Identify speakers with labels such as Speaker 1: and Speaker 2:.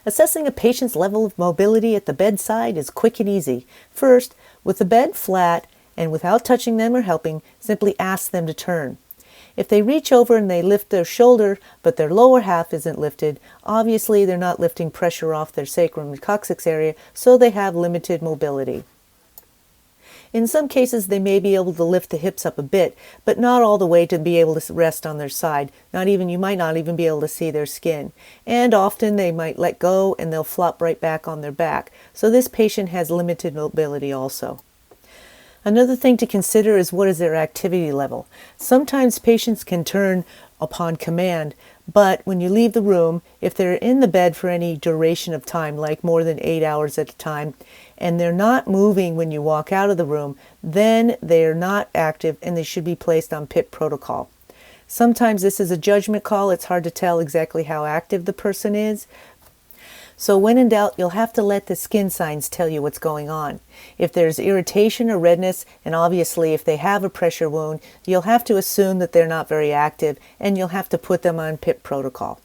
Speaker 1: Assessing a patient's level of mobility at the bedside is quick and easy. First, with the bed flat and without touching them or helping, simply ask them to turn. If they reach over and they lift their shoulder, but their lower half isn't lifted, obviously they're not lifting pressure off their sacrum and coccyx area, so they have limited mobility. In some cases, they may be able to lift the hips up a bit, but not all the way to be able to rest on their side. You might not even be able to see their skin. And often they might let go and they'll flop right back on their back. So this patient has limited mobility also. Another thing to consider is what is their activity level. Sometimes patients can turn upon command, but when you leave the room, if they're in the bed for any duration of time, like more than 8 hours at a time, and they're not moving when you walk out of the room, then they're not active and they should be placed on PIP protocol. Sometimes this is a judgment call. It's hard to tell exactly how active the person is. So when in doubt, you'll have to let the skin signs tell you what's going on. If there's irritation or redness, and obviously if they have a pressure wound, you'll have to assume that they're not very active and you'll have to put them on PIP protocol.